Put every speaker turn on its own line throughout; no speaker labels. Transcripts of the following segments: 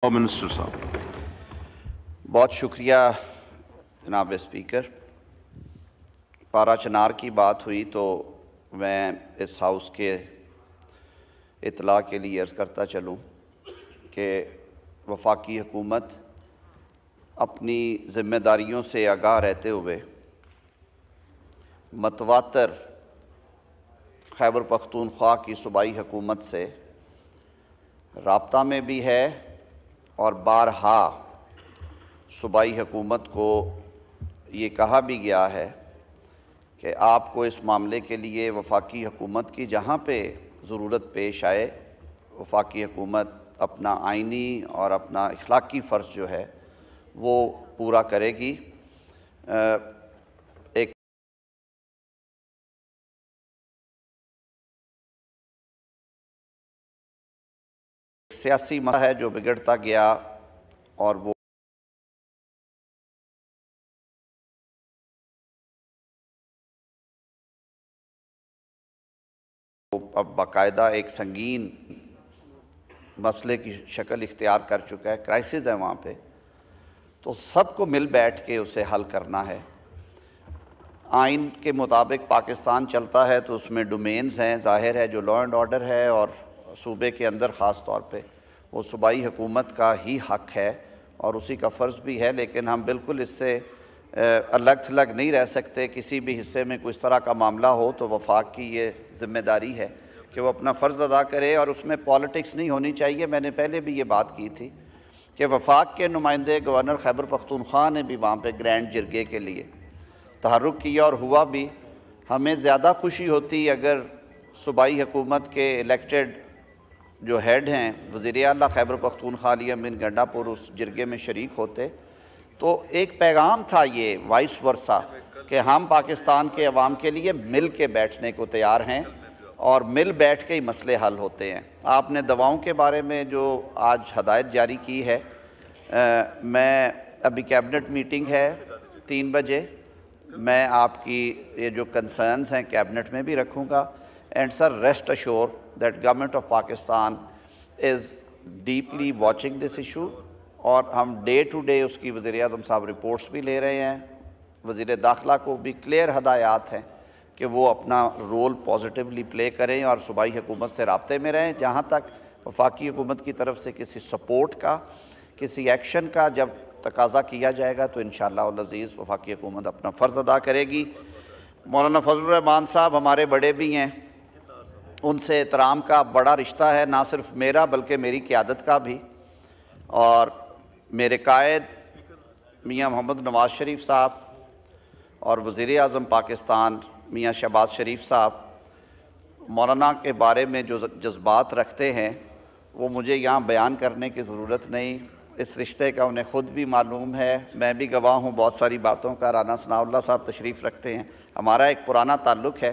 Minister साहब।
बहुत शुक्रिया जनाब स्पीकर। पारा चनार की बात हुई तो मैं इस हाउस के इतला के लिए अर्ज़ करता चलूँ कि वफाकी हुकूमत अपनी ज़िम्मेदारियों से आगाह रहते हुए मतवातर खैबर पख्तूनख्वा की सूबाई हुकूमत से राब्ता में भी है और बारहा सूबाई हुकूमत को ये कहा भी गया है कि आपको इस मामले के लिए वफाकी हुकूमत की जहाँ पे ज़रूरत पेश आए वफाकी हुकूमत अपना आइनी और अपना अखलाकी फ़र्ज़ जो है वो पूरा करेगी। एक सियासी मसला है जो बिगड़ता गया और वो अब बाकायदा एक संगीन मसले की शक्ल इख्तियार कर चुका है, क्राइसिस है वहाँ पे। तो सबको मिल बैठ के उसे हल करना है। आइन के मुताबिक पाकिस्तान चलता है तो उसमें डोमेन्स हैं, ज़ाहिर है जो लॉ एंड ऑर्डर है और सूबे के अंदर ख़ास तौर पे वो सूबाई हुकूमत का ही हक़ है और उसी का फ़र्ज़ भी है। लेकिन हम बिल्कुल इससे अलग थलग नहीं रह सकते। किसी भी हिस्से में कोई इस तरह का मामला हो तो वफाक की ये ज़िम्मेदारी है कि वो अपना फ़र्ज़ अदा करे और उसमें पॉलिटिक्स नहीं होनी चाहिए। मैंने पहले भी ये बात की थी कि वफाक के नुमाइंदे गवर्नर खैबर पख्तूनख्वा ने भी वहाँ पे ग्रैंड जिरगे के लिए तहर्रुक किया और हुआ भी। हमें ज़्यादा खुशी होती अगर सूबाई हुकूमत के इलेक्टेड जो हेड हैं वज़ीर आला खैबर पख्तूनख्वा अली अमीन गंडापुर उस जिरगे में शरीक होते तो एक पैगाम था ये वाइस वर्सा कि हम पाकिस्तान के अवाम के लिए मिल के बैठने को तैयार हैं और मिल बैठ के ही मसले हल होते हैं। आपने दवाओं के बारे में जो आज हदायत जारी की है, मैं अभी कैबिनेट मीटिंग है 3 बजे, मैं आपकी ये जो कंसर्न्स हैं कैबिनेट में भी रखूँगा। And sir rest assure that government of Pakistan is deeply watching this issue और हम डे टू डे उसकी वज़ीर आज़म साहब रिपोर्ट्स भी ले रहे हैं। वज़ीर दाखिला को भी क्लियर हदायत हैं कि वो अपना रोल पॉजिटिवली प्ले करें और सूबाई हुकूमत से राब्ते में रहें। जहाँ तक वफाकी हुकूमत की तरफ से किसी सपोर्ट का, किसी एक्शन का जब तकाज़ा किया जाएगा तो इंशाअल्लाह अज़ीज़ वफाकी हुकूमत अपना फ़र्ज़ अदा करेगी। मौलाना फजलुर रहमान साहब हमारे बड़े भी हैं, उनसे एहतराम का बड़ा रिश्ता है, ना सिर्फ मेरा बल्कि मेरी क़यादत का भी। और मेरे कायद मियाँ मोहम्मद नवाज़ शरीफ साहब और वज़ीर आज़म पाकिस्तान मियाँ शहबाज शरीफ साहब मौलाना के बारे में जो जज्बात रखते हैं वो मुझे यहाँ बयान करने की ज़रूरत नहीं। इस रिश्ते का उन्हें ख़ुद भी मालूम है, मैं भी गवाह हूँ बहुत सारी बातों का। राना सनाउल्लाह साहब तशरीफ़ रखते हैं, हमारा एक पुराना ताल्लुक़ है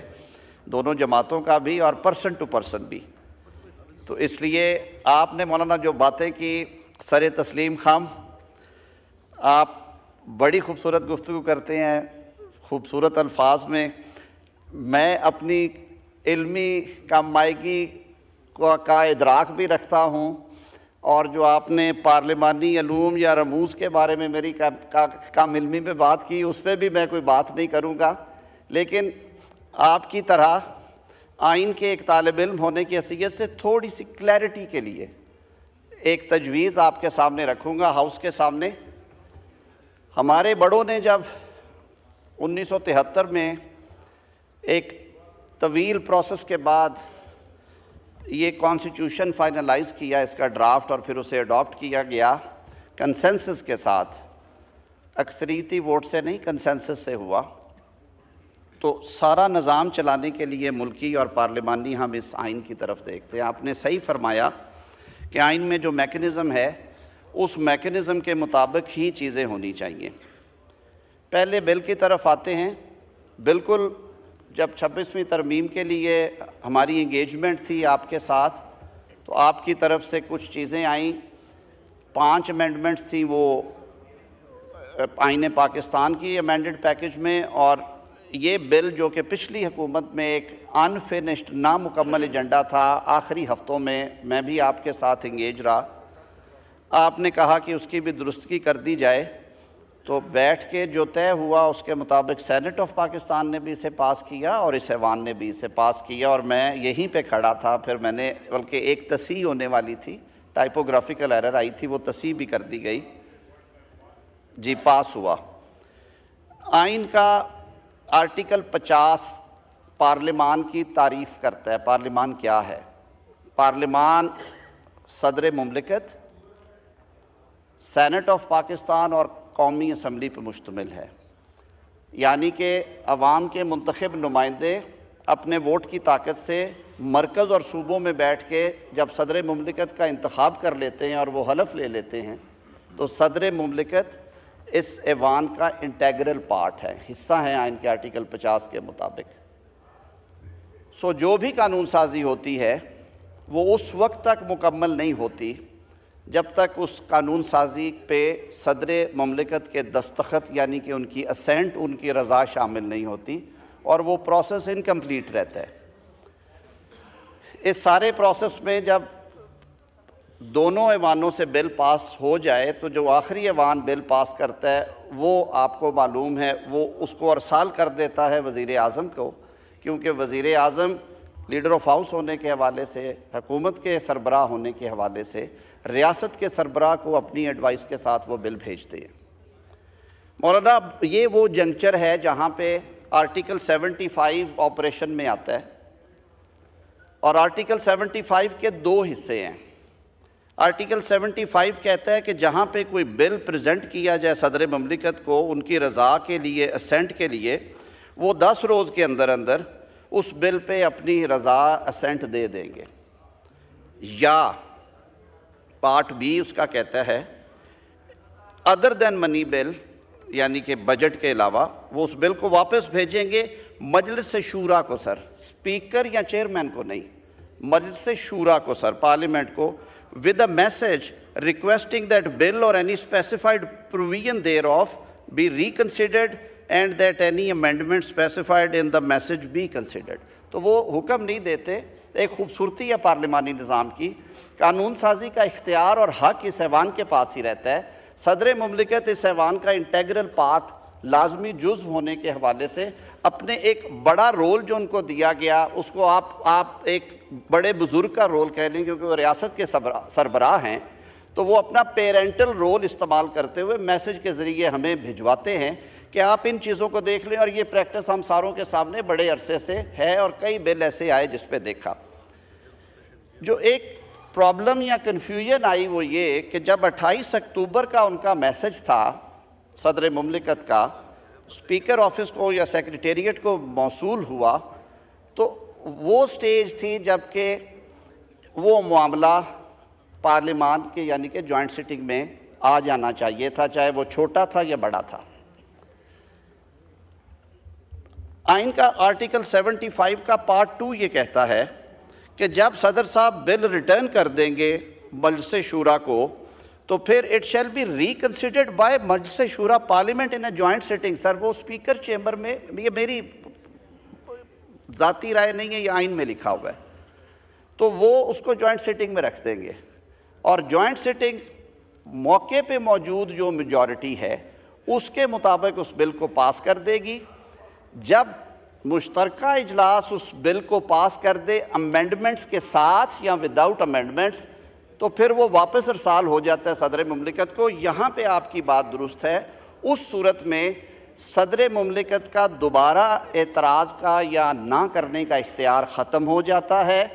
दोनों जमातों का भी और पर्सन टू पर्सन भी। तो इसलिए आपने मौलाना जो बातें की सर तस्लीम खाम, आप बड़ी खूबसूरत गुफ्तगू करते हैं खूबसूरत अल्फाज में। मैं अपनी इल्मी कामायगी का इदराक भी रखता हूँ और जो आपने पार्लिमानी अलूम या रमूज़ के बारे में मेरी काम इल्मी में बात की उस पर भी मैं कोई बात नहीं करूँगा। लेकिन आपकी तरह आइन के एक तालिब इल्म होने की हैसियत से थोड़ी सी क्लैरिटी के लिए एक तजवीज़ आपके सामने रखूँगा, हाउस के सामने। हमारे बड़ों ने जब 1973 में एक तवील प्रोसेस के बाद ये कॉन्स्टिट्यूशन फाइनलाइज़ किया, इसका ड्राफ्ट, और फिर उसे अडॉप्ट किया गया कंसेंसस के साथ, अक्सरियती वोट से नहीं कंसेंसस से हुआ। तो सारा निज़ाम चलाने के लिए मुल्की और पार्लिमानी हम इस आइन की तरफ देखते हैं। आपने सही फरमाया कि आइन में जो मैकेनिज़्म है उस मैकेनिज़्म के मुताबिक ही चीज़ें होनी चाहिए। पहले बिल की तरफ आते हैं। बिल्कुल जब 26वीं तरमीम के लिए हमारी इंगेजमेंट थी आपके साथ तो आपकी तरफ से कुछ चीज़ें आईं, 5 अमेंडमेंट्स थी वो आइन पाकिस्तान की अमेंडेड पैकेज में। और ये बिल जो कि पिछली हुकूमत में एक अनफिनिश्ड नामुकम्मल एजेंडा था, आखिरी हफ्तों में मैं भी आपके साथ इंगेज रहा आपने कहा कि उसकी भी दुरुस्तगी कर दी जाए, तो बैठ के जो तय हुआ उसके मुताबिक सेनेट ऑफ पाकिस्तान ने भी इसे पास किया और इस ऐवान ने भी इसे पास किया, और मैं यहीं पे खड़ा था। फिर मैंने, बल्कि एक तस्हीह होने वाली थी, टाइपोग्राफिकल एरर आई थी, वो तस्हीह भी कर दी गई जी, पास हुआ। आइन का आर्टिकल 50 पार्लिमान की तारीफ़ करता है। पार्लिमान क्या है? पार्लिमान सदर मुमलिकत, सेनेट ऑफ पाकिस्तान और कौमी असम्बली पर मुश्तमिल है। यानी कि अवाम के मुंतखब नुमाइंदे अपने वोट की ताकत से मरकज़ और सूबों में बैठ के जब सदर मुमलिकत का इंतखाब कर लेते हैं और वो हलफ ले लेते हैं, तो सदर मुमलिकत इस ऐवान का इंटेग्रल पार्ट है, हिस्सा है आइन के आर्टिकल 50 के मुताबिक। सो जो भी कानून साजी होती है वो उस वक्त तक मुकम्मल नहीं होती जब तक उस कानून साजी पे सदर मुमलिकत के दस्तखत यानी कि उनकी असेंट, उनकी रज़ा शामिल नहीं होती, और वो प्रोसेस इनकम्प्लीट रहता है। इस सारे प्रोसेस में जब दोनों ऐवानों से बिल पास हो जाए तो जो आखिरी ऐवान बिल पास करता है वो आपको मालूम है वो उसको अरसाल कर देता है वज़ीर आज़म को, क्योंकि वज़ीर आज़म लीडर ऑफ हाउस होने के हवाले से, हुकूमत के सरबराह होने के हवाले से रियासत के सरबराह को अपनी एडवाइस के साथ वो बिल भेजते हैं। मौलाना, ये वो जंक्चर है जहाँ पे आर्टिकल 75 ऑपरेशन में आता है, और आर्टिकल 75 के दो हिस्से हैं। आर्टिकल 75 कहता है कि जहाँ पे कोई बिल प्रेजेंट किया जाए सदर मुमलिकत को उनकी रज़ा के लिए, असेंट के लिए, वो 10 रोज़ के अंदर अंदर उस बिल पे अपनी रज़ा असेंट दे देंगे। या पार्ट बी उसका कहता है अदर देन मनी बिल, यानी कि बजट के अलावा वो उस बिल को वापस भेजेंगे मजलिस शूरा को, सर, स्पीकर या चेयरमैन को नहीं, मजलिस शूरा को, सर, पार्लियामेंट को, with a message requesting that bill or any specified provision thereof be reconsidered and that any amendment specified in the message be considered। तो वो हुक्म नहीं देते। एक खूबसूरती है पार्लिमानी निज़ाम की, कानून साजी का इख्तियार और हक इस ऐवान के पास ही रहता है। सदर मुमलिकत इस ऐवान का इंटेग्रल पार्ट, लाजमी जुज़्व होने के हवाले से अपने एक बड़ा रोल जो उनको दिया गया उसको आप एक बड़े बुज़ुर्ग का रोल कह लें, क्योंकि वो रियासत के सरबराह हैं, तो वो अपना पेरेंटल रोल इस्तेमाल करते हुए मैसेज के ज़रिए हमें भिजवाते हैं कि आप इन चीज़ों को देख लें। और ये प्रैक्टिस हम सारों के सामने बड़े अरसे से है और कई बिल ऐसे आए जिस पे देखा। जो एक प्रॉब्लम या कन्फ्यूजन आई वो ये कि जब 28 अक्टूबर का उनका मैसेज था सदर मुमलिकत का, स्पीकर ऑफिस को या सेक्रेटेरिएट को मौसूल हुआ, तो वो स्टेज थी जबकि वो मामला पार्लिमान के यानी कि जॉइंट सिटिंग में आ जाना चाहिए था, चाहे वो छोटा था या बड़ा था। आइन का आर्टिकल 75 का पार्ट 2 ये कहता है कि जब सदर साहब बिल रिटर्न कर देंगे मजलिस शूरा को, तो फिर it shall be reconsidered by Majlis Shura parliament in a joint sitting. Sir, वो स्पीकर चेंबर में, ये मेरी ज़ाती राय नहीं है, ये आइन में लिखा हुआ है, तो वो उसको जॉइंट सिटिंग में रख देंगे और जॉइंट सिटिंग मौके पे मौजूद जो मेजॉरिटी है उसके मुताबिक उस बिल को पास कर देगी। जब मुश्तरका इजलास उस बिल को पास कर दे अमेंडमेंट्स के साथ या विदाउट अमेंडमेंट्स, तो फिर वो वापस अरसाल हो जाता है सदर मुमलिकत को। यहाँ पे आपकी बात दुरुस्त है। उस सूरत में सदर मुमलिकत का दोबारा एतराज़ का या ना करने का इख्तियार ख़त्म हो जाता है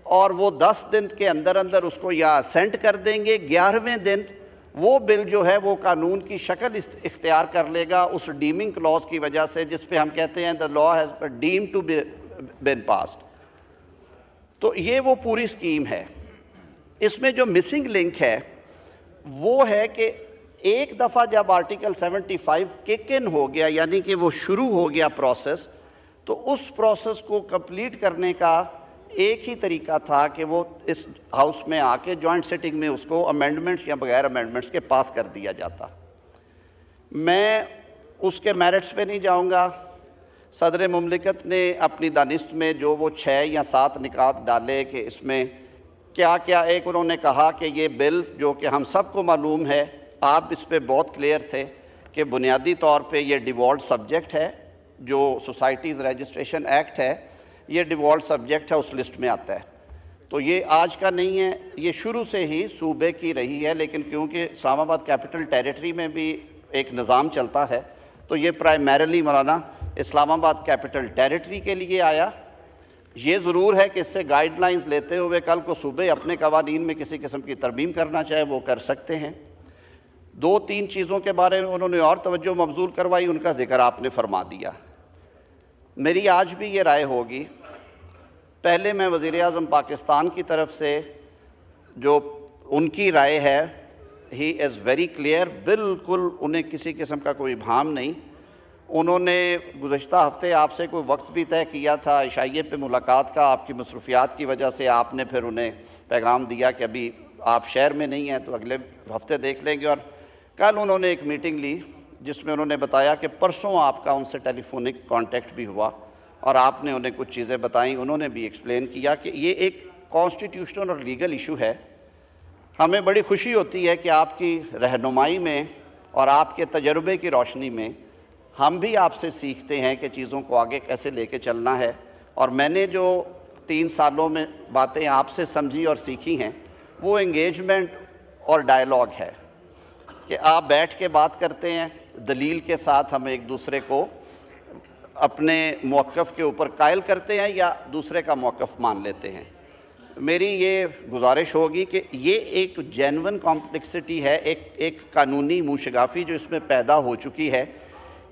और वो 10 दिन के अंदर अंदर उसको या असेंट कर देंगे। 11वें दिन वो बिल जो है वो कानून की शक्ल इख्तियार कर लेगा उस डीमिंग क्लॉज की वजह से, जिस पे हम कहते हैं the law has deemed to been passed. तो ये वो पूरी स्कीम है। इसमें जो मिसिंग लिंक है वो है कि एक दफ़ा जब आर्टिकल 75 किक इन हो गया, यानी कि वो शुरू हो गया प्रोसेस, तो उस प्रोसेस को कंप्लीट करने का एक ही तरीका था कि वो इस हाउस में आके जॉइंट सिटिंग में उसको अमेंडमेंट्स या बगैर अमेंडमेंट्स के पास कर दिया जाता। मैं उसके मेरिट्स पे नहीं जाऊंगा। सदर मुमलिकत ने अपनी दानिस्त में जो वो 6 या 7 निकात डाले कि इसमें क्या क्या, एक उन्होंने कहा कि ये बिल जो कि हम सबको मालूम है, आप इस पे बहुत क्लियर थे कि बुनियादी तौर पे ये डिवॉल्ट सब्जेक्ट है, जो सोसाइटीज़ रजिस्ट्रेशन एक्ट है ये डिवॉल्ट सब्जेक्ट है, उस लिस्ट में आता है। तो ये आज का नहीं है, ये शुरू से ही सूबे की रही है, लेकिन क्योंकि इस्लामाबाद कैपिटल टेरिटरी में भी एक निज़ाम चलता है तो ये प्राइमरीली मौलाना इस्लामाबाद कैपिटल टेरिटरी के लिए आया। ये ज़रूर है कि इससे गाइडलाइंस लेते हुए कल को सूबे अपने कवानीन में किसी किस्म की तरमीम करना चाहे वो कर सकते हैं। 2-3 चीज़ों के बारे में उन्होंने और तवज्जो मबजूल करवाई, उनका जिक्र आपने फरमा दिया। मेरी आज भी ये राय होगी, पहले मैं वज़ीर-ए-आज़म पाकिस्तान की तरफ से जो उनकी राय है, ही इज़ वेरी क्लियर, बिल्कुल उन्हें किसी किस्म का कोई भाम नहीं। उन्होंने गुज़श्ता हफ़्ते आपसे कोई वक्त भी तय किया था इशाइये पे मुलाकात का, आपकी मसरूफ़ियात की वजह से आपने फिर उन्हें पैगाम दिया कि अभी आप शहर में नहीं हैं तो अगले हफ़्ते देख लेंगे। और कल उन्होंने एक मीटिंग ली जिसमें उन्होंने बताया कि परसों आपका उनसे टेलीफोनिक कांटेक्ट भी हुआ और आपने उन्हें कुछ चीज़ें बताई। उन्होंने भी एक्सप्लेन किया कि ये एक कॉन्स्टिट्यूशनल और लीगल इशू है। हमें बड़ी खुशी होती है कि आपकी रहनुमाई में और आपके तजर्बे की रोशनी में हम भी आपसे सीखते हैं कि चीज़ों को आगे कैसे लेके चलना है। और मैंने जो 3 सालों में बातें आपसे समझी और सीखी हैं वो एंगेजमेंट और डायलॉग है कि आप बैठ के बात करते हैं, दलील के साथ हम एक दूसरे को अपने मौक़िफ़ के ऊपर कायल करते हैं या दूसरे का मौक़िफ़ मान लेते हैं। मेरी ये गुजारिश होगी कि ये एक जेन्युइन कॉम्प्लेक्सिटी है, एक कानूनी मूशगाफी जो इसमें पैदा हो चुकी है,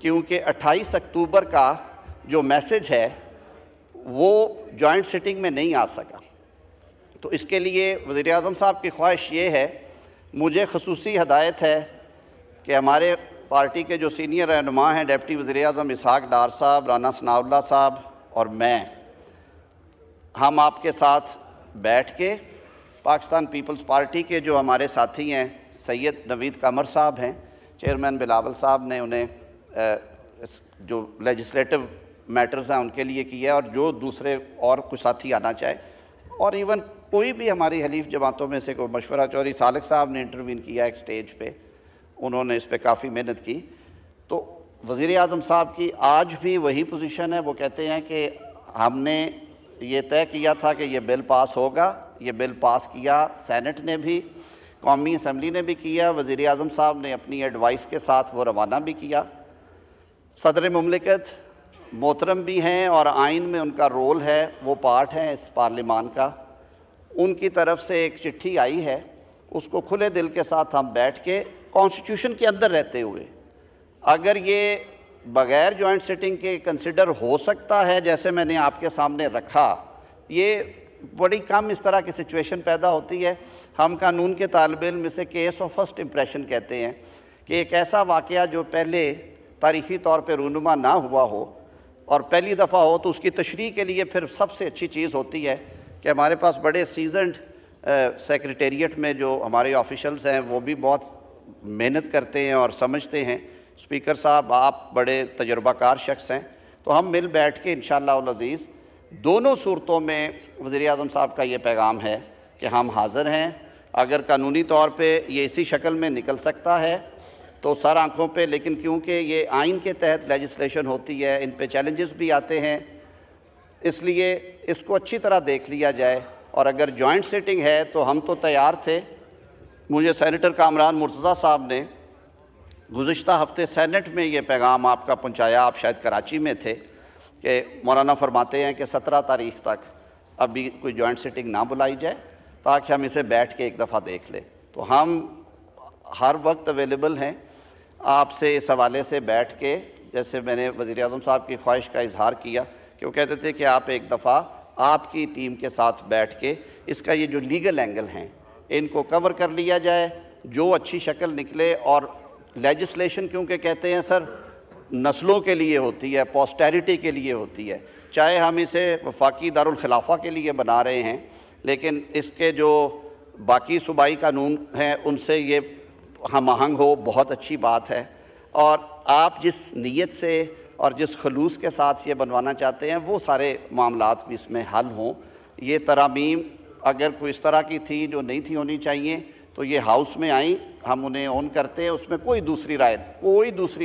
क्योंकि 28 अक्टूबर का जो मैसेज है वो जॉइंट सिटिंग में नहीं आ सका। तो इसके लिए वज़ीर-ए-आज़म साहब की ख्वाहिश ये है, मुझे ख़ुसूसी हदायत है कि हमारे पार्टी के जो सीनियर रहनुमा हैं, डिप्टी वज़ीर-ए-आज़म इसहाक़ डार साहब, राना सनाउल्लाह साहब और मैं, हम आपके साथ बैठ के पाकिस्तान पीपल्स पार्टी के जो हमारे साथी हैं, सैयद नवीद कमर साहब हैं, चेयरमैन बिलावल साहब ने उन्हें जो लेजिस्लेटिव मैटर्स हैं उनके लिए किया, और जो दूसरे और कुछ साथी आना चाहे, और इवन कोई भी हमारी हलीफ जमातों में से कोई मशवरा, चौधरी सालिक साहब ने इंटरवीन किया एक स्टेज पे, उन्होंने इस पे काफ़ी मेहनत की। तो वज़ीर-ए-आज़म साहब की आज भी वही पोजीशन है। वो कहते हैं कि हमने ये तय किया था कि ये बिल पास होगा, ये बिल पास किया सेनेट ने भी, कौमी असम्बली ने भी किया, वज़ीर-ए-आज़म साहब ने अपनी एडवाइस के साथ वो रवाना भी किया। सदर मुमलिकत मोहतरम भी हैं और आइन में उनका रोल है, वो पार्ट है इस पार्लिमान का। उनकी तरफ से एक चिट्ठी आई है, उसको खुले दिल के साथ हम बैठ के कॉन्स्टिट्यूशन के अंदर रहते हुए, अगर ये बग़ैर जॉइंट सिटिंग के कंसिडर हो सकता है जैसे मैंने आपके सामने रखा, ये बड़ी कम इस तरह की सिचुएशन पैदा होती है। हम कानून के तालिब इल्म इसे केस ऑफ फर्स्ट इम्प्रेशन कहते हैं कि एक ऐसा वाक़या जो पहले तारीख़ी तौर पर रूनुमा ना हुआ हो और पहली दफ़ा हो, तो उसकी तशरीह के लिए फिर सबसे अच्छी चीज़ होती है कि हमारे पास बड़े सीजनड सेक्रेटेरिएट में जो हमारे ऑफिशल्स हैं वो भी बहुत मेहनत करते हैं और समझते हैं। स्पीकर साहब, आप बड़े तजुर्बाकार शख्स हैं, तो हम मिल बैठ के इंशाअल्लाह उल अज़ीज़ दोनों सूरतों में वज़ीर-ए-आज़म साहब का ये पैगाम है कि हम हाज़िर हैं। अगर कानूनी तौर पे ये इसी शक्ल में निकल सकता है तो सर आँखों पे, लेकिन क्योंकि ये आइन के तहत लेजिस्लेशन होती है, इन पे चैलेंजेस भी आते हैं, इसलिए इसको अच्छी तरह देख लिया जाए। और अगर जॉइंट सिटिंग है तो हम तो तैयार थे। मुझे सेनेटर कामरान मुर्तज़ा साहब ने गुज़िश्ता हफ़्ते सेनेट में ये पैगाम आपका पहुँचाया, आप शायद कराची में थे, कि मौलाना फरमाते हैं कि 17 तारीख़ तक अभी कोई जॉइंट सिटिंग ना बुलाई जाए ताकि हम इसे बैठ के एक दफ़ा देख लें। तो हम हर वक्त अवेलेबल हैं आपसे इस हवाले से बैठ के, जैसे मैंने वज़ीर-ए-आज़म साहब की ख्वाहिश का इजहार किया कि वो कहते थे कि आप एक दफ़ा आपकी टीम के साथ बैठ के इसका ये जो लीगल एंगल हैं इनको कवर कर लिया जाए, जो अच्छी शक्ल निकले। और लेजिस्लेशन क्योंकि कहते हैं सर नस्लों के लिए होती है, पोस्टेरिटी के लिए होती है, चाहे हम इसे वफाकी दारुल खिलाफा के लिए बना रहे हैं, लेकिन इसके जो बाकी सूबाई कानून हैं उनसे ये हम आहंग हो, बहुत अच्छी बात है। और आप जिस नीयत से और जिस खलूस के साथ ये बनवाना चाहते हैं वो सारे मामलात भी इसमें हल हों। ये तरामीम अगर कोई इस तरह की थी जो नहीं थी होनी चाहिए तो ये हाउस में आई, हम उन्हें ऑन करते हैं, उसमें कोई दूसरी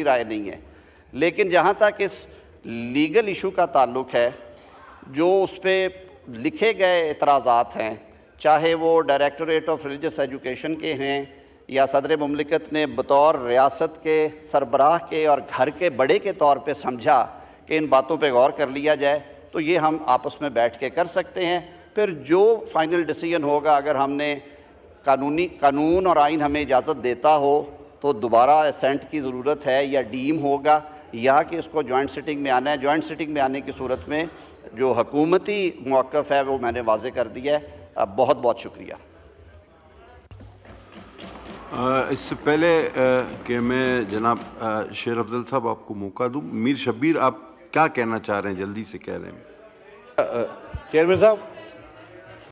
राय नहीं है। लेकिन जहाँ तक इस लीगल इशू का ताल्लुक़ है, जो उस पर लिखे गए एतराज़ात हैं, चाहे वो डायरेक्टरेट ऑफ रिलीजियस एजुकेशन के हैं या सदर मुमलिकत ने बतौर रियासत के सरबराह के और घर के बड़े के तौर पे समझा कि इन बातों पे गौर कर लिया जाए, तो ये हम आपस में बैठ के कर सकते हैं। फिर जो फाइनल डिसीजन होगा, अगर हमने कानून और आइन हमें इजाज़त देता हो तो दोबारा असेंट की ज़रूरत है या डीम होगा, या कि इसको जॉइंट सिटिंग में आना है। जॉइंट सिटिंग में आने की सूरत में जो हुकूमती मौक़िफ़ है वो मैंने वाज़े कर दिया है। बहुत बहुत शुक्रिया।
इससे पहले कि मैं जनाब शेर अफजल साहब आपको मौका दूं, मीर शब्बीर आप क्या कहना चाह रहे हैं, जल्दी से कह रहे हैं।
चेयरमैन साहब,